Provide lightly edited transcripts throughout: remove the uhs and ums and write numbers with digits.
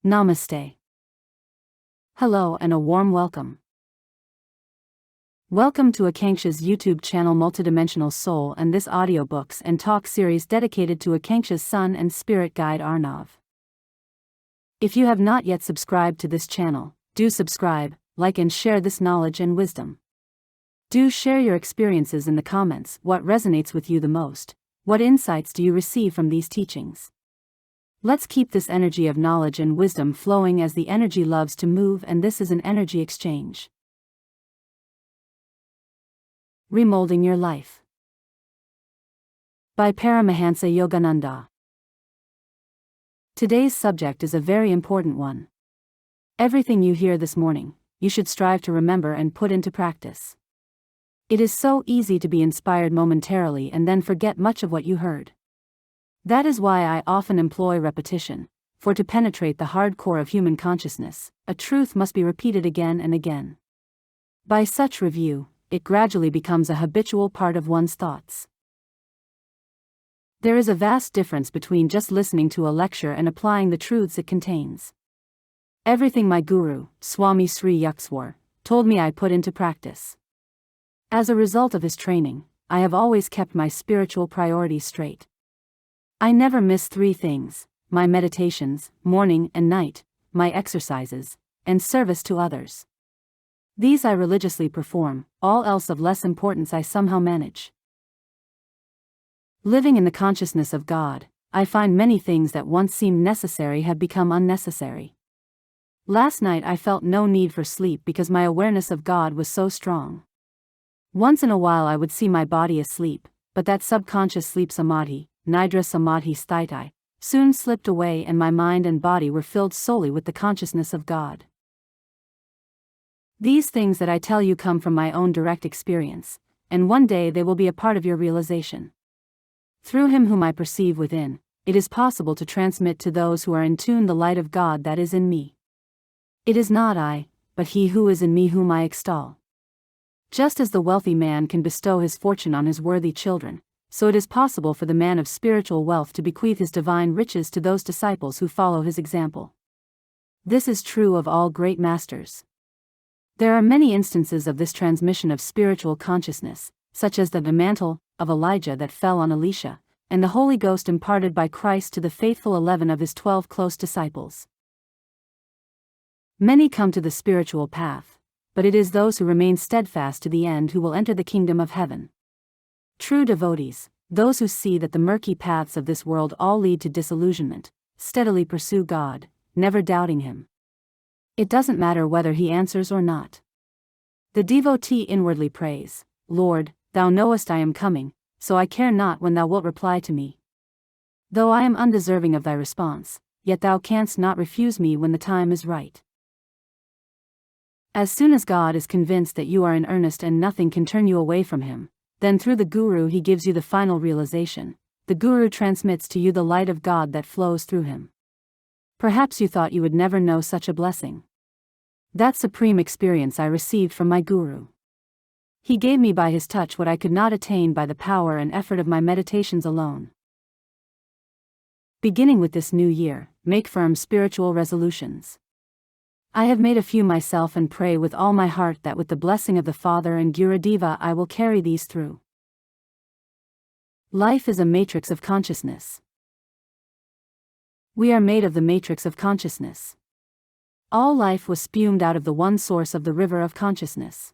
Namaste. Hello and a warm welcome. Welcome to Akanksha's YouTube channel Multidimensional Soul and this audiobooks and talk series dedicated to Akanksha's son and spirit guide Arnav. If you have not yet subscribed to this channel, do subscribe, like and share this knowledge and wisdom. Do share your experiences in the comments. What resonates with you the most? What insights do you receive from these teachings? Let's keep this energy of knowledge and wisdom flowing as the energy loves to move, and this is an energy exchange. Remolding Your Life by Paramahansa Yogananda. Today's subject is a very important one. Everything you hear this morning, you should strive to remember and put into practice. It is so easy to be inspired momentarily and then forget much of what you heard. That is why I often employ repetition, for to penetrate the hard core of human consciousness, a truth must be repeated again and again. By such review, it gradually becomes a habitual part of one's thoughts. There is a vast difference between just listening to a lecture and applying the truths it contains. Everything my guru, Swami Sri Yukteswar, told me I put into practice. As a result of his training, I have always kept my spiritual priorities straight. I never miss three things: my meditations, morning and night, my exercises, and service to others. These I religiously perform, all else of less importance I somehow manage. Living in the consciousness of God, I find many things that once seemed necessary have become unnecessary. Last night I felt no need for sleep because my awareness of God was so strong. Once in a while I would see my body asleep, but that subconscious sleep samadhi, Nidra Samadhi Sthiti, soon slipped away and my mind and body were filled solely with the consciousness of God. These things that I tell you come from my own direct experience, and one day they will be a part of your realization. Through Him whom I perceive within, it is possible to transmit to those who are in tune the light of God that is in me. It is not I, but He who is in me whom I extol. Just as the wealthy man can bestow his fortune on his worthy children, so it is possible for the man of spiritual wealth to bequeath his divine riches to those disciples who follow his example. This is true of all great masters. There are many instances of this transmission of spiritual consciousness, such as the mantle of Elijah that fell on Elisha, and the Holy Ghost imparted by Christ to the faithful 11 of his 12 close disciples. Many come to the spiritual path, but it is those who remain steadfast to the end who will enter the kingdom of heaven. True devotees, those who see that the murky paths of this world all lead to disillusionment, steadily pursue God, never doubting Him. It doesn't matter whether He answers or not. The devotee inwardly prays, "Lord, Thou knowest I am coming, so I care not when Thou wilt reply to me. Though I am undeserving of Thy response, yet Thou canst not refuse me when the time is right." As soon as God is convinced that you are in earnest and nothing can turn you away from Him, then through the Guru He gives you the final realization. The Guru transmits to you the light of God that flows through him. Perhaps you thought you would never know such a blessing. That supreme experience I received from my Guru. He gave me by his touch what I could not attain by the power and effort of my meditations alone. Beginning with this new year, make firm spiritual resolutions. I have made a few myself and pray with all my heart that with the blessing of the Father and Gurudeva I will carry these through. Life is a matrix of consciousness. We are made of the matrix of consciousness. All life was spumed out of the one source of the river of consciousness.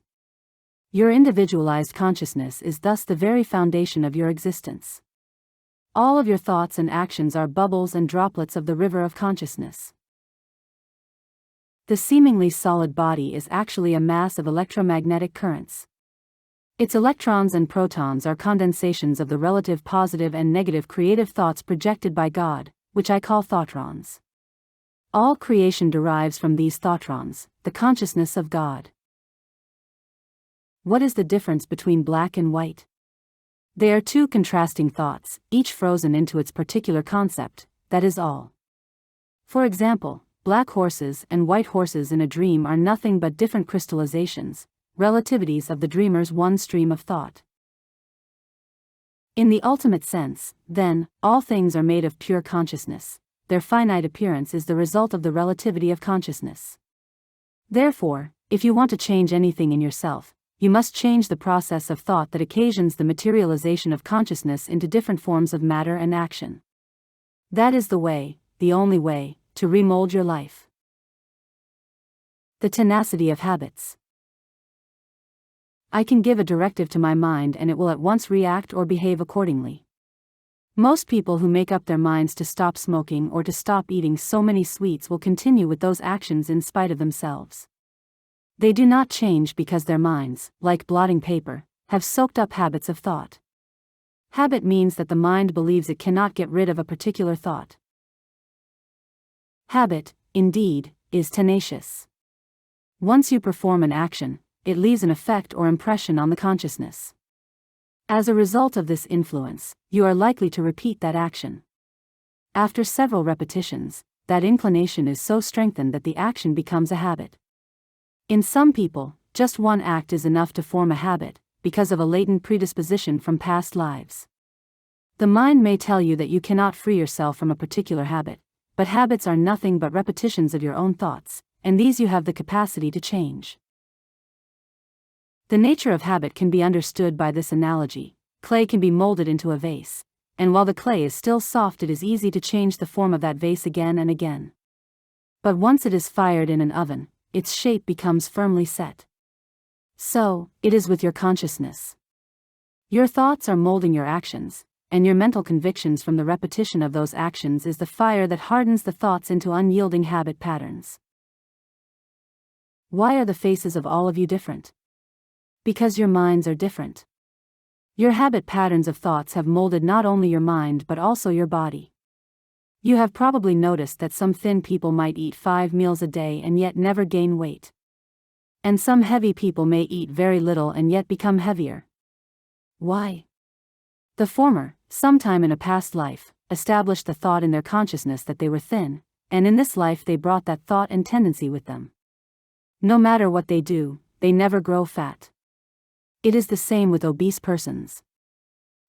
Your individualized consciousness is thus the very foundation of your existence. All of your thoughts and actions are bubbles and droplets of the river of consciousness. The seemingly solid body is actually a mass of electromagnetic currents. Its electrons and protons are condensations of the relative positive and negative creative thoughts projected by God, which I call thoughtrons. All creation derives from these thoughtrons, the consciousness of God. What is the difference between black and white? They are two contrasting thoughts, each frozen into its particular concept, that is all. For example, black horses and white horses in a dream are nothing but different crystallizations, relativities of the dreamer's one stream of thought. In the ultimate sense, then, all things are made of pure consciousness, their finite appearance is the result of the relativity of consciousness. Therefore, if you want to change anything in yourself, you must change the process of thought that occasions the materialization of consciousness into different forms of matter and action. That is the way, the only way, to remold your life. The tenacity of habits. I can give a directive to my mind and it will at once react or behave accordingly. Most people who make up their minds to stop smoking or to stop eating so many sweets will continue with those actions in spite of themselves. They do not change because their minds, like blotting paper, have soaked up habits of thought. Habit means that the mind believes it cannot get rid of a particular thought. Habit, indeed, is tenacious. Once you perform an action, it leaves an effect or impression on the consciousness. As a result of this influence, you are likely to repeat that action. After several repetitions, that inclination is so strengthened that the action becomes a habit. In some people, just one act is enough to form a habit, because of a latent predisposition from past lives. The mind may tell you that you cannot free yourself from a particular habit, but habits are nothing but repetitions of your own thoughts, and these you have the capacity to change. The nature of habit can be understood by this analogy. Clay can be molded into a vase, and while the clay is still soft, it is easy to change the form of that vase again and again. But once it is fired in an oven, its shape becomes firmly set. So, it is with your consciousness. Your thoughts are molding your actions, and your mental convictions from the repetition of those actions is the fire that hardens the thoughts into unyielding habit patterns. Why are the faces of all of you different? Because your minds are different. Your habit patterns of thoughts have molded not only your mind but also your body. You have probably noticed that some thin people might eat 5 meals a day and yet never gain weight. And some heavy people may eat very little and yet become heavier. Why? The former, sometime in a past life, established the thought in their consciousness that they were thin, and in this life they brought that thought and tendency with them. No matter what they do, they never grow fat. It is the same with obese persons.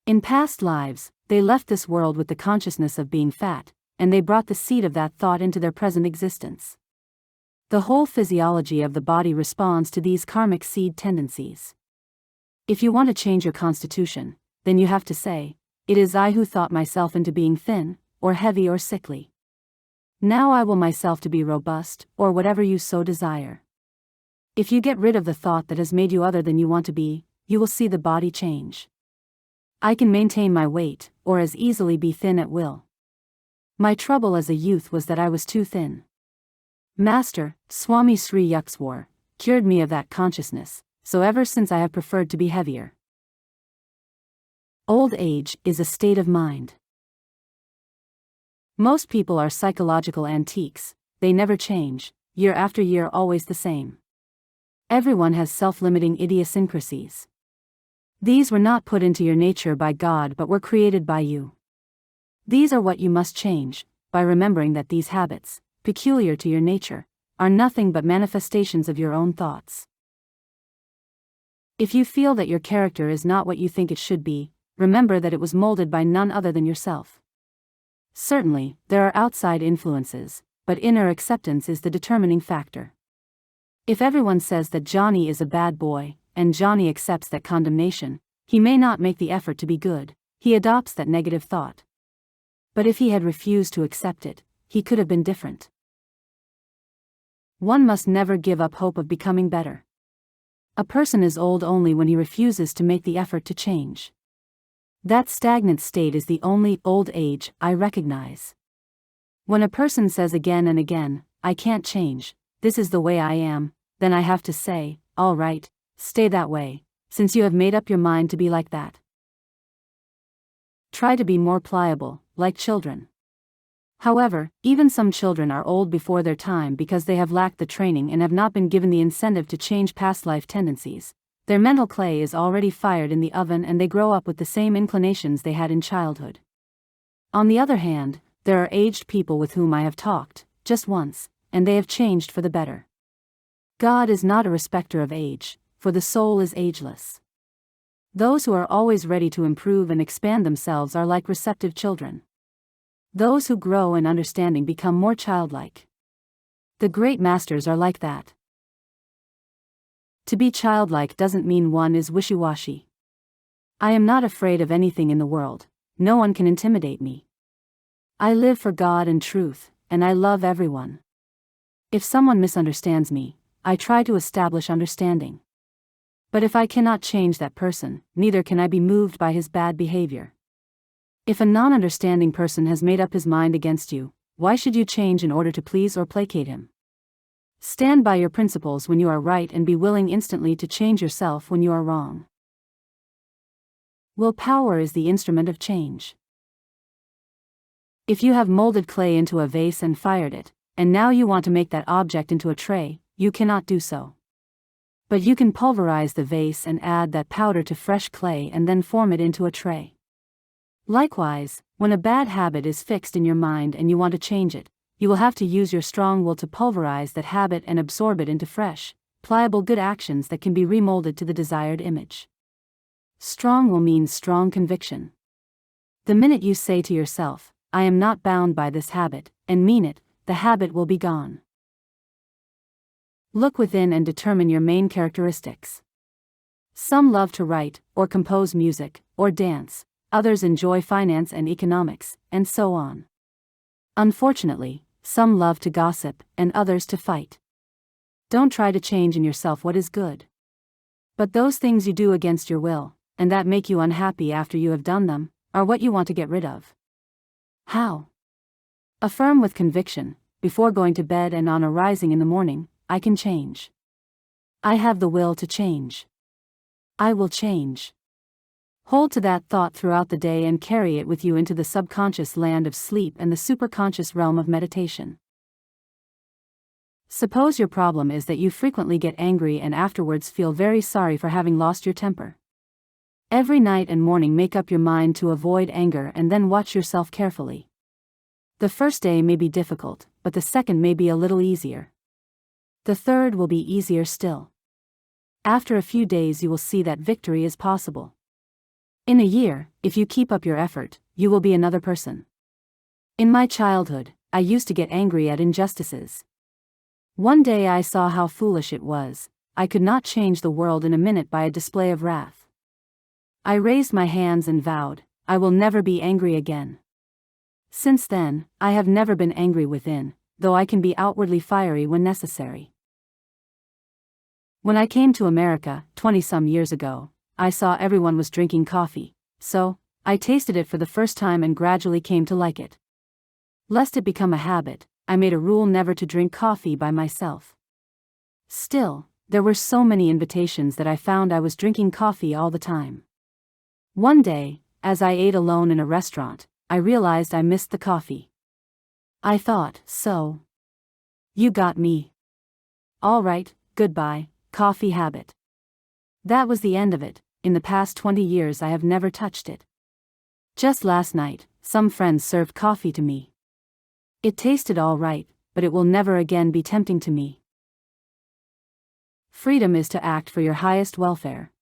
In past lives, they left this world with the consciousness of being fat, and they brought the seed of that thought into their present existence. The whole physiology of the body responds to these karmic seed tendencies. If you want to change your constitution, then you have to say, "It is I who thought myself into being thin, or heavy or sickly. Now I will myself to be robust, or whatever you so desire." If you get rid of the thought that has made you other than you want to be, you will see the body change. I can maintain my weight, or as easily be thin at will. My trouble as a youth was that I was too thin. Master, Swami Sri Yukteswar, cured me of that consciousness, so ever since I have preferred to be heavier. Old age is a state of mind. Most people are psychological antiques, they never change, year after year always the same. Everyone has self-limiting idiosyncrasies. These were not put into your nature by God but were created by you. These are what you must change, by remembering that these habits, peculiar to your nature, are nothing but manifestations of your own thoughts. If you feel that your character is not what you think it should be, remember that it was molded by none other than yourself. Certainly, there are outside influences, but inner acceptance is the determining factor. If everyone says that Johnny is a bad boy, and Johnny accepts that condemnation, he may not make the effort to be good, he adopts that negative thought. But if he had refused to accept it, he could have been different. One must never give up hope of becoming better. A person is old only when he refuses to make the effort to change. That stagnant state is the only old age I recognize. When a person says again and again, "I can't change, this is the way I am," then I have to say, "All right, stay that way, since you have made up your mind to be like that." Try to be more pliable, like children. However, even some children are old before their time because they have lacked the training and have not been given the incentive to change past life tendencies. Their mental clay is already fired in the oven and they grow up with the same inclinations they had in childhood. On the other hand, there are aged people with whom I have talked, just once, and they have changed for the better. God is not a respecter of age, for the soul is ageless. Those who are always ready to improve and expand themselves are like receptive children. Those who grow in understanding become more childlike. The great masters are like that. To be childlike doesn't mean one is wishy-washy. I am not afraid of anything in the world. No one can intimidate me. I live for God and truth, and I love everyone. If someone misunderstands me, I try to establish understanding. But if I cannot change that person, neither can I be moved by his bad behavior. If a non-understanding person has made up his mind against you, why should you change in order to please or placate him? Stand by your principles when you are right and be willing instantly to change yourself when you are wrong. Willpower is the instrument of change. If you have molded clay into a vase and fired it, and now you want to make that object into a tray, you cannot do so. But you can pulverize the vase and add that powder to fresh clay and then form it into a tray. Likewise, when a bad habit is fixed in your mind and you want to change it, you will have to use your strong will to pulverize that habit and absorb it into fresh, pliable good actions that can be remolded to the desired image. Strong will means strong conviction. The minute you say to yourself, I am not bound by this habit, and mean it, the habit will be gone. Look within and determine your main characteristics. Some love to write, or compose music, or dance, others enjoy finance and economics, and so on. Unfortunately, some love to gossip, and others to fight. Don't try to change in yourself what is good. But those things you do against your will, and that make you unhappy after you have done them, are what you want to get rid of. How? Affirm with conviction, before going to bed and on arising in the morning, I can change. I have the will to change. I will change. Hold to that thought throughout the day and carry it with you into the subconscious land of sleep and the superconscious realm of meditation. Suppose your problem is that you frequently get angry and afterwards feel very sorry for having lost your temper. Every night and morning make up your mind to avoid anger and then watch yourself carefully. The first day may be difficult, but the second may be a little easier. The third will be easier still. After a few days you will see that victory is possible. In a year, if you keep up your effort, you will be another person. In my childhood, I used to get angry at injustices. One day I saw how foolish it was. I could not change the world in a minute by a display of wrath. I raised my hands and vowed, I will never be angry again. Since then, I have never been angry within, though I can be outwardly fiery when necessary. When I came to America, 20-some years ago, I saw everyone was drinking coffee, so I tasted it for the first time and gradually came to like it. Lest it become a habit, I made a rule never to drink coffee by myself. Still, there were so many invitations that I found I was drinking coffee all the time. One day, as I ate alone in a restaurant, I realized I missed the coffee. I thought, so. You got me. All right, goodbye, coffee habit. That was the end of it. In the past 20 years I have never touched it. Just last night, some friends served coffee to me. It tasted all right, but it will never again be tempting to me. Freedom is to act for your highest welfare.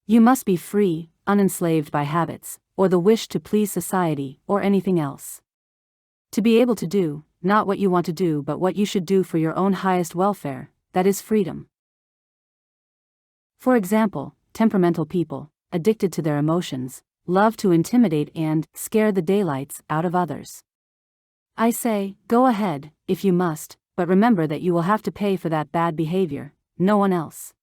You must be free, unenslaved by habits, or the wish to please society, or anything else. To be able to do, not what you want to do but what you should do for your own highest welfare, that is freedom. For example, temperamental people, addicted to their emotions, love to intimidate and scare the daylights out of others. I say, go ahead, if you must, but remember that you will have to pay for that bad behavior, no one else.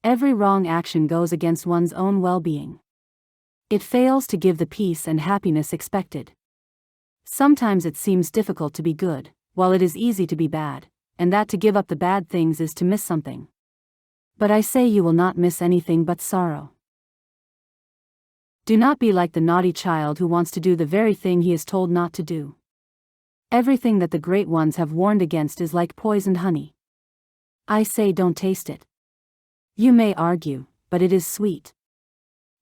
Every wrong action goes against one's own well-being. It fails to give the peace and happiness expected. Sometimes it seems difficult to be good, while it is easy to be bad, and that to give up the bad things is to miss something. But I say you will not miss anything but sorrow. Do not be like the naughty child who wants to do the very thing he is told not to do. Everything that the great ones have warned against is like poisoned honey. I say don't taste it. You may argue, but it is sweet.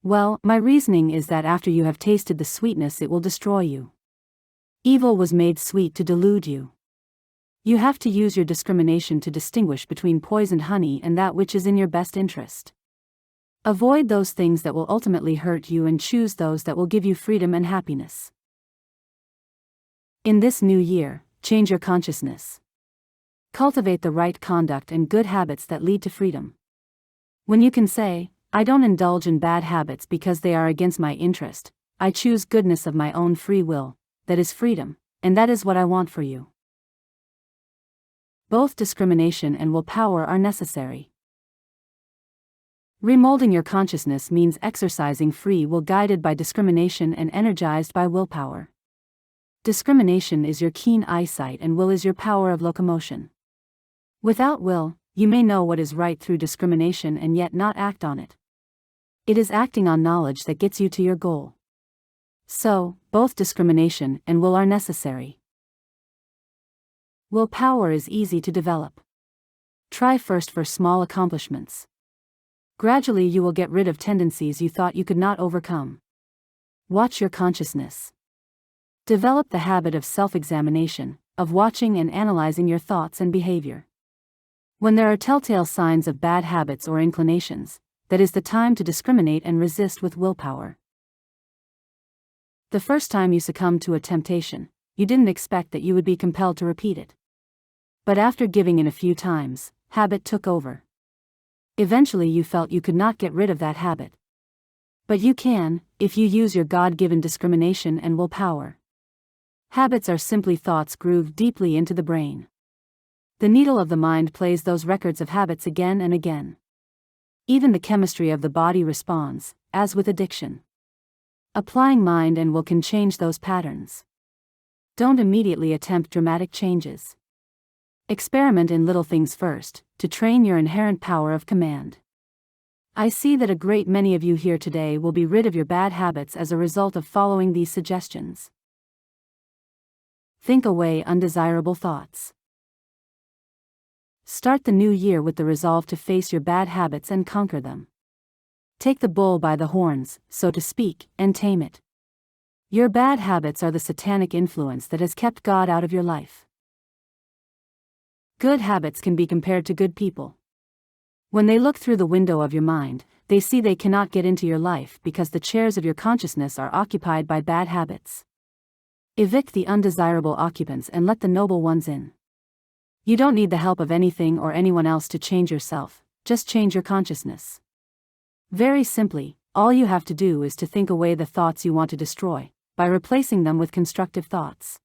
Well, my reasoning is that after you have tasted the sweetness it will destroy you. Evil was made sweet to delude you. You have to use your discrimination to distinguish between poisoned honey and that which is in your best interest. Avoid those things that will ultimately hurt you and choose those that will give you freedom and happiness. In this new year, change your consciousness. Cultivate the right conduct and good habits that lead to freedom. When you can say, I don't indulge in bad habits because they are against my interest, I choose goodness of my own free will, that is freedom, and that is what I want for you. Both discrimination and willpower are necessary. Remolding your consciousness means exercising free will guided by discrimination and energized by willpower. Discrimination is your keen eyesight and will is your power of locomotion. Without will, you may know what is right through discrimination and yet not act on it. It is acting on knowledge that gets you to your goal. So, both discrimination and will are necessary. Willpower is easy to develop. Try first for small accomplishments. Gradually you will get rid of tendencies you thought you could not overcome. Watch your consciousness. Develop the habit of self-examination, of watching and analyzing your thoughts and behavior. When there are telltale signs of bad habits or inclinations, that is the time to discriminate and resist with willpower. The first time you succumbed to a temptation, you didn't expect that you would be compelled to repeat it. But after giving in a few times, habit took over. Eventually you felt you could not get rid of that habit. But you can, if you use your God-given discrimination and willpower. Habits are simply thoughts grooved deeply into the brain. The needle of the mind plays those records of habits again and again. Even the chemistry of the body responds, as with addiction. Applying mind and will can change those patterns. Don't immediately attempt dramatic changes. Experiment in little things first, to train your inherent power of command. I see that a great many of you here today will be rid of your bad habits as a result of following these suggestions. Think away undesirable thoughts. Start the new year with the resolve to face your bad habits and conquer them. Take the bull by the horns, so to speak, and tame it. Your bad habits are the satanic influence that has kept God out of your life. Good habits can be compared to good people. When they look through the window of your mind, they see they cannot get into your life because the chairs of your consciousness are occupied by bad habits. Evict the undesirable occupants and let the noble ones in. You don't need the help of anything or anyone else to change yourself, just change your consciousness. Very simply, all you have to do is to think away the thoughts you want to destroy, by replacing them with constructive thoughts.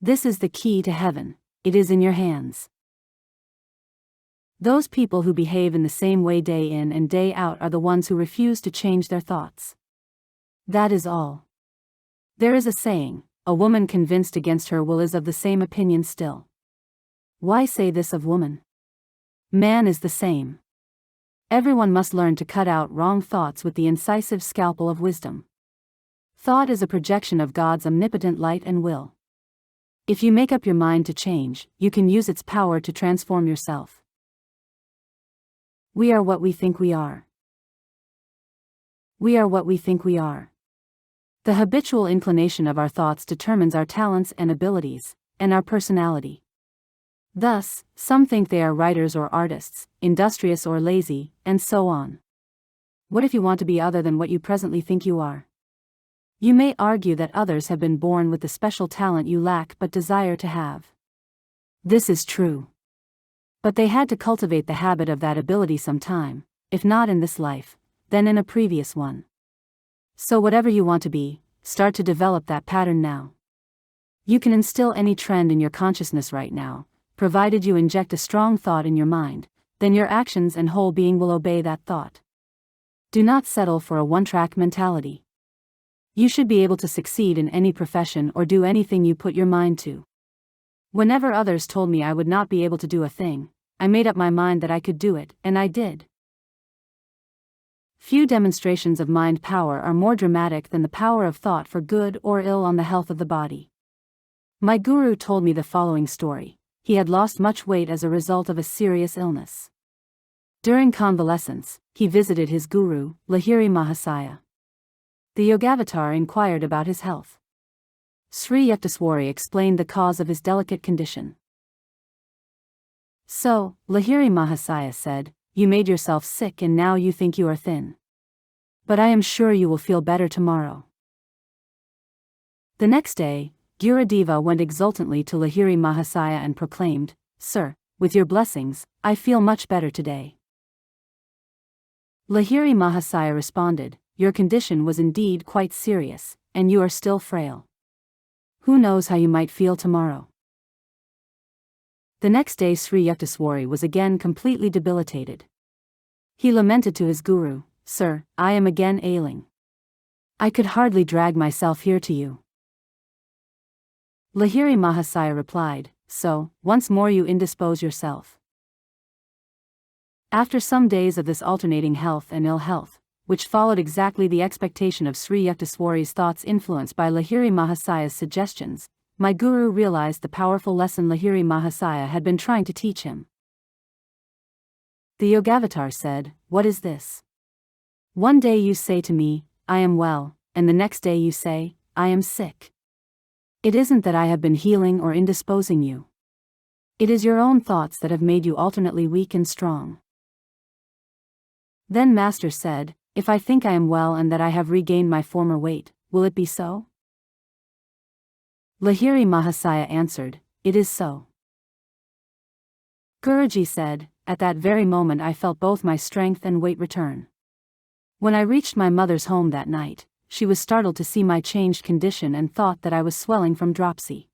This is the key to heaven, it is in your hands. Those people who behave in the same way day in and day out are the ones who refuse to change their thoughts. That is all. There is a saying, a woman convinced against her will is of the same opinion still. Why say this of woman? Man is the same. Everyone must learn to cut out wrong thoughts with the incisive scalpel of wisdom. Thought is a projection of God's omnipotent light and will. If you make up your mind to change, you can use its power to transform yourself. We are what we think we are. We are what we think we are. The habitual inclination of our thoughts determines our talents and abilities, and our personality. Thus, some think they are writers or artists, industrious or lazy, and so on. What if you want to be other than what you presently think you are? You may argue that others have been born with the special talent you lack but desire to have. This is true. But they had to cultivate the habit of that ability sometime, if not in this life, then in a previous one. So whatever you want to be, start to develop that pattern now. You can instill any trend in your consciousness right now, provided you inject a strong thought in your mind, then your actions and whole being will obey that thought. Do not settle for a one-track mentality. You should be able to succeed in any profession or do anything you put your mind to. Whenever others told me I would not be able to do a thing, I made up my mind that I could do it, and I did. Few demonstrations of mind power are more dramatic than the power of thought for good or ill on the health of the body. My guru told me the following story. He had lost much weight as a result of a serious illness. During convalescence, he visited his guru, Lahiri Mahasaya. The Yogavatar inquired about his health. Sri Yukteswar explained the cause of his delicate condition. So, Lahiri Mahasaya said, "You made yourself sick and now you think you are thin. But I am sure you will feel better tomorrow." The next day, Gurudev went exultantly to Lahiri Mahasaya and proclaimed, "Sir, with your blessings, I feel much better today." Lahiri Mahasaya responded, "Your condition was indeed quite serious, and you are still frail. Who knows how you might feel tomorrow?" The next day Sri Yukteswar was again completely debilitated. He lamented to his guru, "Sir, I am again ailing. I could hardly drag myself here to you." Lahiri Mahasaya replied, "So, once more you indispose yourself." After some days of this alternating health and ill health, which followed exactly the expectation of Sri Yukteswar's thoughts influenced by Lahiri Mahasaya's suggestions, my guru realized the powerful lesson Lahiri Mahasaya had been trying to teach him. The Yogavatar said, "What is this? One day you say to me, 'I am well,' and the next day you say, 'I am sick.' It isn't that I have been healing or indisposing you. It is your own thoughts that have made you alternately weak and strong." Then Master said, "If I think I am well and that I have regained my former weight, will it be so?" Lahiri Mahasaya answered, "It is so." Guruji said, "At that very moment I felt both my strength and weight return. When I reached my mother's home that night, she was startled to see my changed condition and thought that I was swelling from dropsy.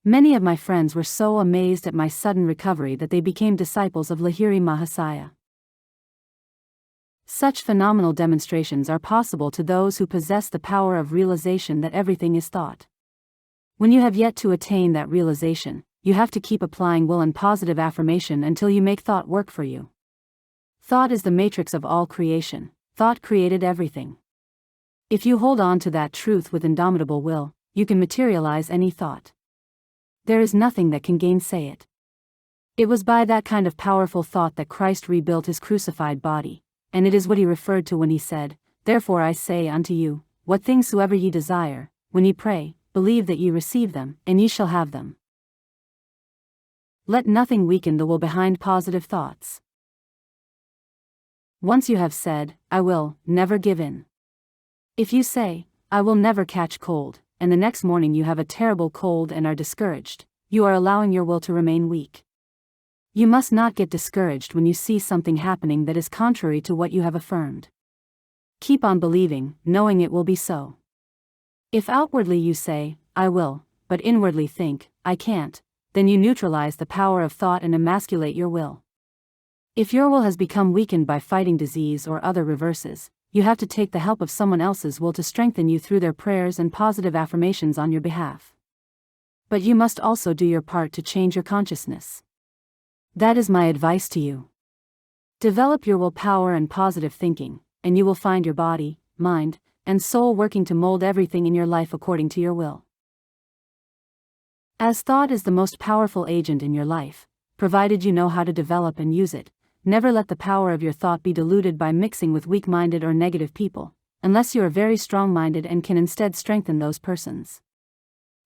Many of my friends were so amazed at my sudden recovery that they became disciples of Lahiri Mahasaya. Such phenomenal demonstrations are possible to those who possess the power of realization that everything is thought. When you have yet to attain that realization, you have to keep applying will and positive affirmation until you make thought work for you. Thought is the matrix of all creation. Thought created everything. If you hold on to that truth with indomitable will, you can materialize any thought. There is nothing that can gainsay it. It was by that kind of powerful thought that Christ rebuilt his crucified body, and it is what he referred to when he said, "Therefore I say unto you, what things soever ye desire, when ye pray, believe that ye receive them, and ye shall have them." Let nothing weaken the will behind positive thoughts. Once you have said, "I will never give in." If you say, "I will never catch cold," and the next morning you have a terrible cold and are discouraged, you are allowing your will to remain weak. You must not get discouraged when you see something happening that is contrary to what you have affirmed. Keep on believing, knowing it will be so. If outwardly you say, "I will," but inwardly think, "I can't," then you neutralize the power of thought and emasculate your will. If your will has become weakened by fighting disease or other reverses, you have to take the help of someone else's will to strengthen you through their prayers and positive affirmations on your behalf. But you must also do your part to change your consciousness. That is my advice to you. Develop your willpower and positive thinking, and you will find your body, mind, and soul working to mold everything in your life according to your will. As thought is the most powerful agent in your life, provided you know how to develop and use it, never let the power of your thought be diluted by mixing with weak-minded or negative people, unless you are very strong-minded and can instead strengthen those persons.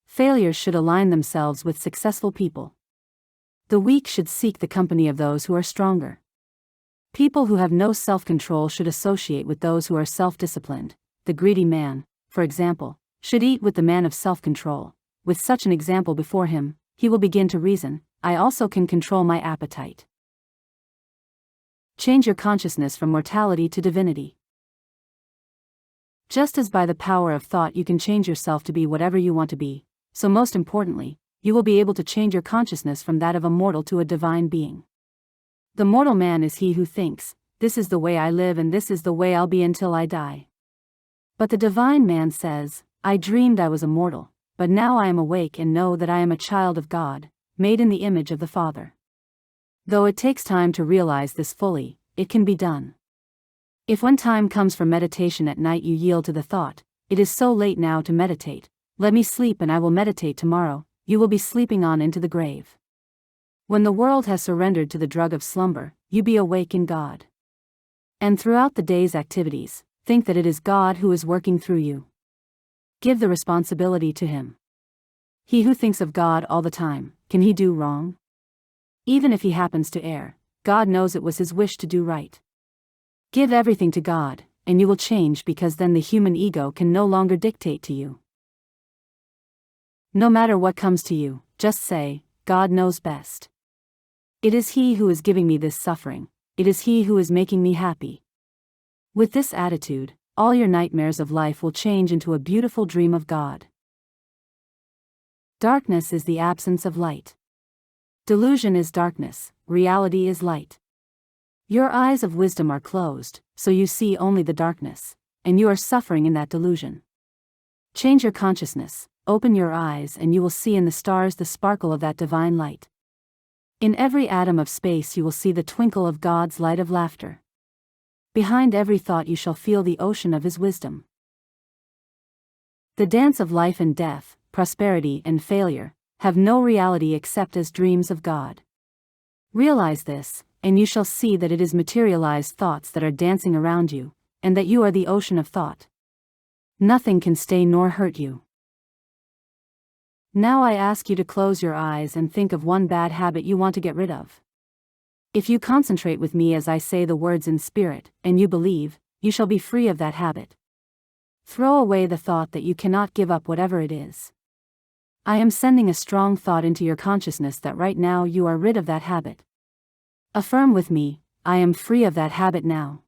Failures should align themselves with successful people. The weak should seek the company of those who are stronger. People who have no self-control should associate with those who are self-disciplined. The greedy man, for example, should eat with the man of self-control. With such an example before him, he will begin to reason, "I also can control my appetite." Change your consciousness from mortality to divinity. Just as by the power of thought you can change yourself to be whatever you want to be, so most importantly, you will be able to change your consciousness from that of a mortal to a divine being. The mortal man is he who thinks, "This is the way I live and this is the way I'll be until I die." But the divine man says, "I dreamed I was a mortal, but now I am awake and know that I am a child of God, made in the image of the Father." Though it takes time to realize this fully, it can be done. If when time comes for meditation at night you yield to the thought, "It is so late now to meditate, let me sleep and I will meditate tomorrow," you will be sleeping on into the grave. When the world has surrendered to the drug of slumber, you be awake in God. And throughout the day's activities, think that it is God who is working through you. Give the responsibility to Him. He who thinks of God all the time, can he do wrong? Even if he happens to err, God knows it was His wish to do right. Give everything to God, and you will change because then the human ego can no longer dictate to you. No matter what comes to you, just say, God knows best. It is He who is giving me this suffering. It is He who is making me happy. With this attitude, all your nightmares of life will change into a beautiful dream of God. Darkness is the absence of light. Delusion is darkness, reality is light. Your eyes of wisdom are closed, so you see only the darkness, and you are suffering in that delusion. Change your consciousness, open your eyes, and you will see in the stars the sparkle of that divine light. In every atom of space you will see the twinkle of God's light of laughter. Behind every thought you shall feel the ocean of His wisdom. The dance of life and death, prosperity and failure, have no reality except as dreams of God. Realize this, and you shall see that it is materialized thoughts that are dancing around you, and that you are the ocean of thought. Nothing can stay nor hurt you. Now I ask you to close your eyes and think of one bad habit you want to get rid of. If you concentrate with me as I say the words in spirit, and you believe, you shall be free of that habit. Throw away the thought that you cannot give up whatever it is. I am sending a strong thought into your consciousness that right now you are rid of that habit. Affirm with me, I am free of that habit now.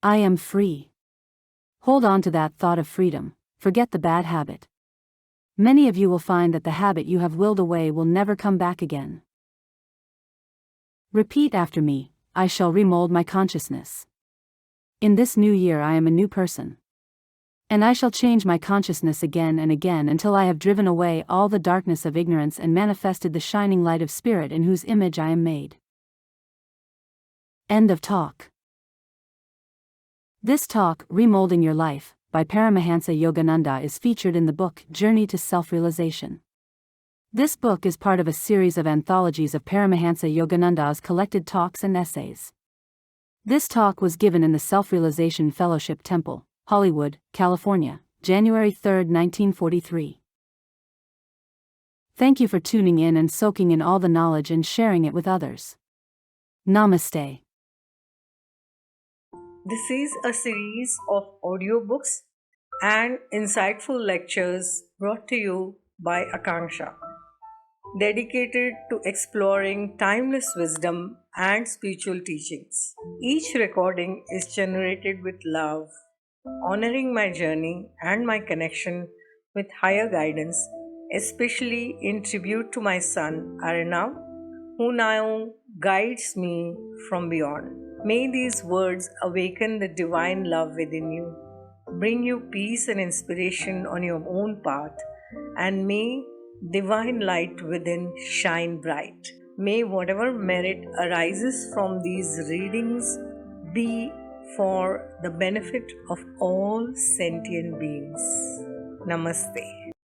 I am free. Hold on to that thought of freedom, forget the bad habit. Many of you will find that the habit you have willed away will never come back again. Repeat after me, I shall remold my consciousness. In this new year I am a new person. And I shall change my consciousness again and again until I have driven away all the darkness of ignorance and manifested the shining light of spirit in whose image I am made. End of talk. This talk, Remolding Your Life, by Paramahansa Yogananda is featured in the book Journey to Self-Realization. This book is part of a series of anthologies of Paramahansa Yogananda's collected talks and essays. This talk was given in the Self-Realization Fellowship Temple, Hollywood, California, January 3, 1943. Thank you for tuning in and soaking in all the knowledge and sharing it with others. Namaste. This is a series of audiobooks and insightful lectures brought to you by Akanksha, dedicated to exploring timeless wisdom and spiritual teachings. Each recording is generated with love, honoring my journey and my connection with higher guidance, especially in tribute to my son Arnav, who now guides me from beyond. May these words awaken the divine love within you, bring you peace and inspiration on your own path, and may divine light within shine bright. May whatever merit arises from these readings be for the benefit of all sentient beings. Namaste.